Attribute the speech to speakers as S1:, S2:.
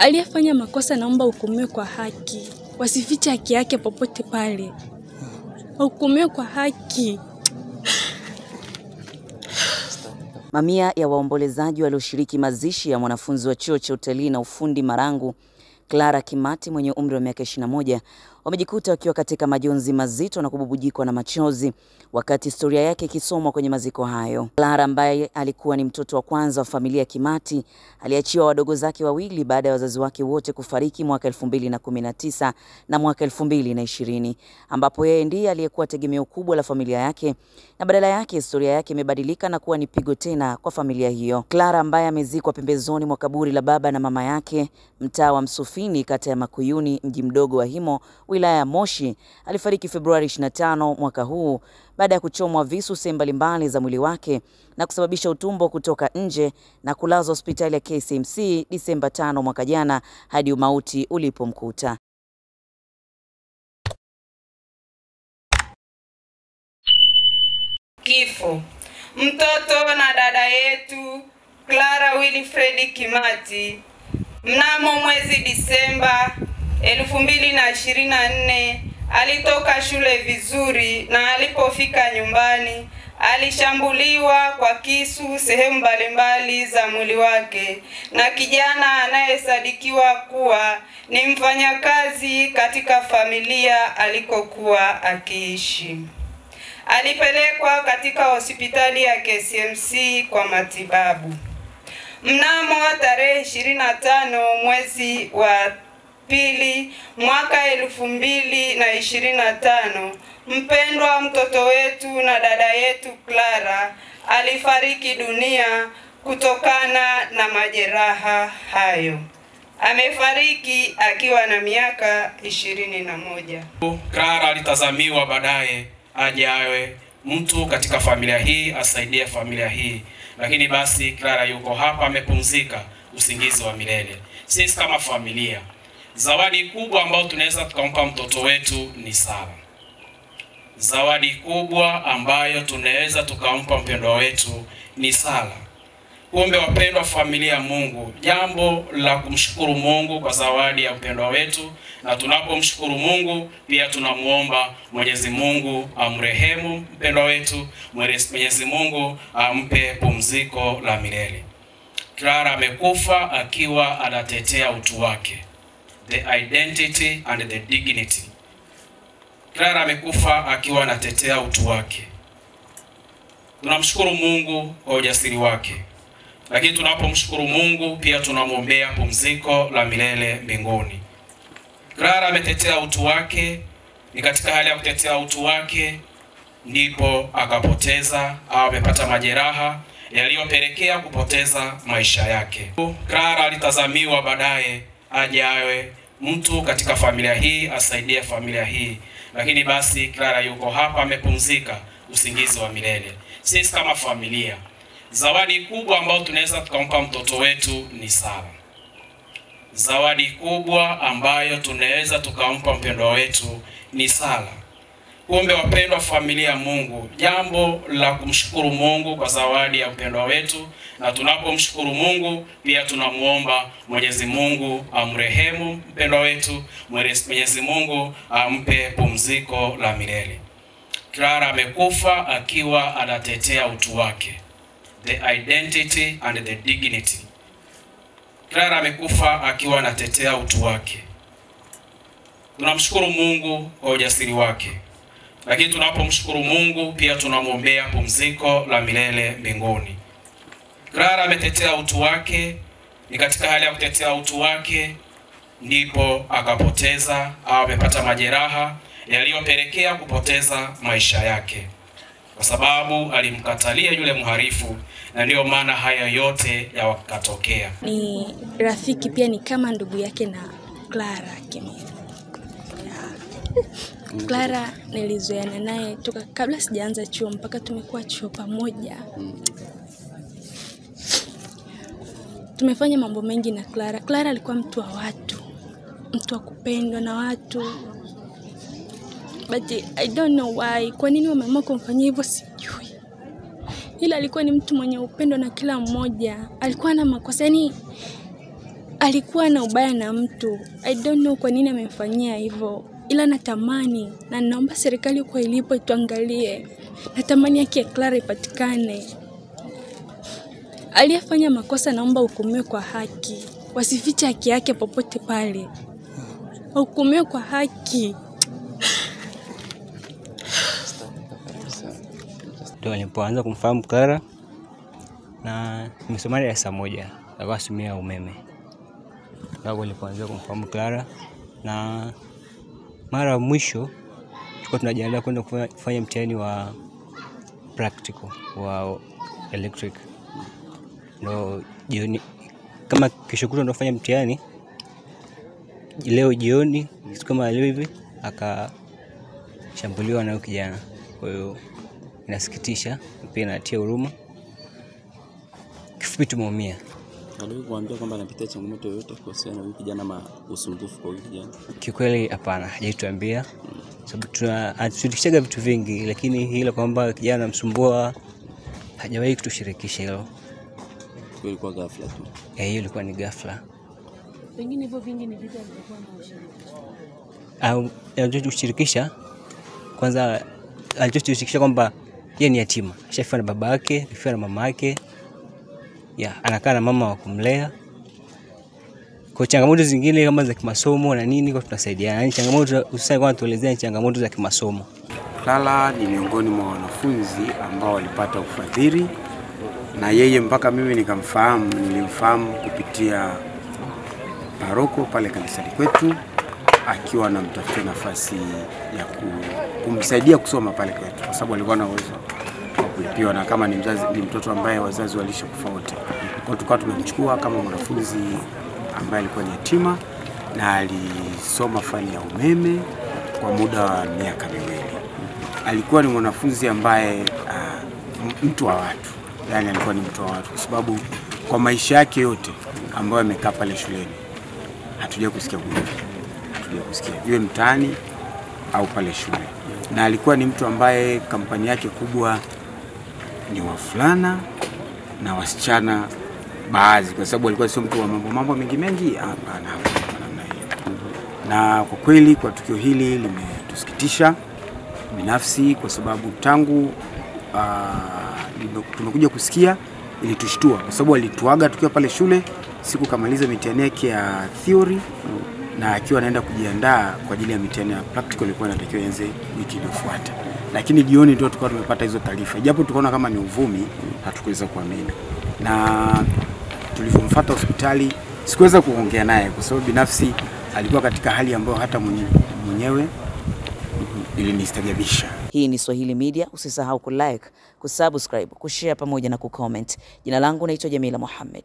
S1: Aliyefanya makosa naomba hukumiwe kwa haki. Wasifiche haki yake popote pale. Hukumiwe kwa haki.
S2: Mamia ya waombolezaji walioshiriki mazishi ya mwanafunzi wa chuo cha utalii na ufundi Marangu, Clara Kimati mwenye umri wa miaka 21, wamejikuta wakiwa katika majonzi mazito na kububujikwa na machozi wakati historia yake ikisomwa kwenye maziko hayo. Clara, ambaye alikuwa ni mtoto wa kwanza wa familia Kimati, aliachiwa wadogo zake wawili baada ya wazazi wake wote kufariki mwaka 2019 na mwaka 2020, ambapo yeye ndiye aliyekuwa tegemeo kubwa la familia yake, na badala yake historia yake imebadilika na kuwa ni pigo tena kwa familia hiyo. Clara, ambaye amezikwa pembezoni mwa kaburi la baba na mama yake mtaa wa Msufini, kata ya Makuyuni, mji mdogo wa Himo, wilaya ya Moshi, alifariki Februari 25 mwaka huu baada ya kuchomwa visu sehemu mbalimbali za mwili wake na kusababisha utumbo kutoka nje na kulazwa hospitali ya KCMC Disemba 5 mwaka jana hadi umauti ulipomkuta.
S3: Kifo. Mtoto na dada yetu Clara Wilfred Kimati mnamo mwezi Disemba 2024 alitoka shule vizuri, na alipofika nyumbani alishambuliwa kwa kisu sehemu mbalimbali za mwili wake na kijana anayesadikiwa kuwa ni mfanyakazi katika familia alikokuwa akiishi. Alipelekwa katika hospitali ya KCMC kwa matibabu. Mnamo tarehe 25 mwezi wa pili mwaka 2025, mpendwa mtoto wetu na dada yetu Clara alifariki dunia kutokana na majeraha hayo. Amefariki akiwa na miaka 21.
S4: Clara alitazamiwa baadaye aje awe mtu katika familia hii, asaidie familia hii. Lakini basi Clara yuko hapa, amepumzika usingizi wa milele. Sisi kama familia, zawadi kubwa ambayo tunaweza tukampa mtoto wetu ni sala. Zawadi kubwa ambayo tunaweza tukampa mpendwa wetu ni sala. Kumbe wapendwa familia ya Mungu, jambo la kumshukuru Mungu kwa zawadi ya mpendwa wetu, na tunapomshukuru Mungu pia tunamuomba Mwenyezi Mungu amrehemu mpendwa wetu, Mwenyezi Mungu ampe pumziko la milele. Clara amekufa akiwa anatetea utu wake, the identity and the dignity. Clara amekufa akiwa anatetea utu wake. Tunamshukuru Mungu kwa ujasiri wake. Lakini tunapomshukuru Mungu pia tunamwombea pumziko la milele mbinguni. Clara ametetea utu wake, ni katika hali ya kutetea utu wake ndipo akapoteza au amepata majeraha yaliyopelekea kupoteza maisha yake. Clara alitazamiwa baadaye aje awe mtu katika familia hii, asaidie familia hii. Lakini basi Clara yuko hapa, amepumzika usingizi wa milele. Sisi kama familia, zawadi kubwa ambayo tunaweza tukampa mtoto wetu ni sala. Zawadi kubwa ambayo tunaweza tukampa mpendwa wetu ni sala. Kumbe wapendwa familia ya Mungu, jambo la kumshukuru Mungu kwa zawadi ya mpendwa wetu, na tunapomshukuru Mungu pia tunamuomba Mwenyezi Mungu amrehemu mpendwa wetu, Mwenyezi Mungu ampe pumziko la milele. Clara amekufa akiwa anatetea utu wake, the identity and the dignity. Clara amekufa akiwa anatetea utu wake. Tunamshukuru Mungu kwa ujasiri wake. Lakini tunapomshukuru Mungu pia tunamwombea pumziko la milele mbinguni. Clara ametetea utu wake, ni katika hali ya kutetea utu wake ndipo akapoteza au amepata majeraha yaliyopelekea kupoteza maisha yake, kwa sababu alimkatalia yule mhalifu, na ndio maana haya yote yakatokea.
S1: Ni rafiki pia, ni kama ndugu yake na Clara Kimati. Clara nilizoeana naye toka kabla sijaanza chuo mpaka tumekuwa chuo pamoja. Tumefanya mambo mengi na Clara. Clara alikuwa mtu wa watu, mtu wa kupendwa na watu. But I don't know why. Kwa nini wameamua kumfanyia hivyo sijui. Ila alikuwa ni mtu mwenye upendo na kila mmoja. Alikuwa na makosa, yani alikuwa na ubaya na mtu. I don't know kwa nini amemfanyia hivyo. Ila natamani na naomba serikali kwa ilipo ituangalie. Natamani haki ya Clara ipatikane. Aliyefanya makosa naomba hukumiwe kwa haki. Wasifiche haki yake popote pale. Hukumiwe kwa haki.
S5: Ndio nilipoanza kumfahamu Clara na nimesoma darasa moja la kusomea umeme. Ndio nilipoanza kumfahamu Clara na mara mwisho tulikuwa tunajiandaa kwenda kufanya mtihani wa practical wa electric. Ndio jioni kama kesho kutwa tunafanya mtihani, leo jioni kama leo hivi akashambuliwa na kijana. Kwa hiyo inasikitisha, pia inatia huruma. Kifupi tumeumia.
S6: Alikuambia kwamba anapitia changamoto yoyote kuhusiana na huyu kijana ama usumbufu kwa huyu kijana?
S5: Kikweli hapana, hajatuambia. Sababu tunashirikisha vitu vingi, lakini hilo kwamba kijana msumbua hajawahi kutushirikisha hilo.
S6: Ilikuwa ghafla tu.
S5: Hiyo ilikuwa ni ghafla.
S7: Pengine hivyo vingi ni vitu alivyokuwa na ushirika.
S5: Kushirikisha kwanza alichoshirikisha kwamba yeye ni yatima. Shafiwa na baba yake, shafiwa na mama yake. Anakaa na mama wa kumlea. Kwa changamoto zingine kama za kimasomo na nini kwa tunasaidiana. Yaani changamoto hususan kwa tuelezea changamoto za kimasomo.
S8: Clara ni miongoni mwa wanafunzi ambao walipata ufadhili na yeye mpaka mimi nikamfahamu, nilimfahamu kupitia paroko pale kanisani kwetu akiwa anamtafutia nafasi ya kumsaidia kusoma pale kwetu kwa sababu alikuwa na uwezo wa kulipiwa na kama ni mzazi ni mtoto ambaye wazazi walishakufa wote. Kwa hiyo tukawa tumemchukua kama mwanafunzi ambaye alikuwa ni yatima na alisoma fani ya umeme kwa muda wa miaka miwili. Alikuwa ni mwanafunzi ambaye mtu wa watu. Yaani alikuwa ni mtu wa watu kwa sababu kwa maisha yake yote ambayo amekaa pale shuleni hatujawahi kusikia ugomvi. Hatujawahi kusikia iwe mtaani au pale shule. Na alikuwa ni mtu ambaye kampani yake kubwa ni wavulana na wasichana baadhi kwa sababu alikuwa sio mtu wa mambo mengi hapana namna hiyo. Na kwa kweli kwa tukio hili limetusikitisha binafsi kwa sababu tangu tumekuja kusikia ilitushtua kwa sababu alituaga tukiwa pale shule siku kamaliza mitihani yake ya theory na akiwa anaenda kujiandaa kwa ajili ya mitihani ya practical ilikuwa inatakiwa ianze wiki iliyofuata. Lakini jioni ndio tulikuwa tumepata hizo taarifa. Japo tukaona kama ni uvumi, hatukuweza kuamini. Na tulipomfuata hospitali sikuweza kuongea naye kwa sababu binafsi alikuwa katika hali ambayo hata mwenyewe ilinistaajabisha.
S2: Hii ni Swahili Media, usisahau kulike, kusubscribe, kushare pamoja na kucomment. Jina langu naitwa Jamila Mohamed.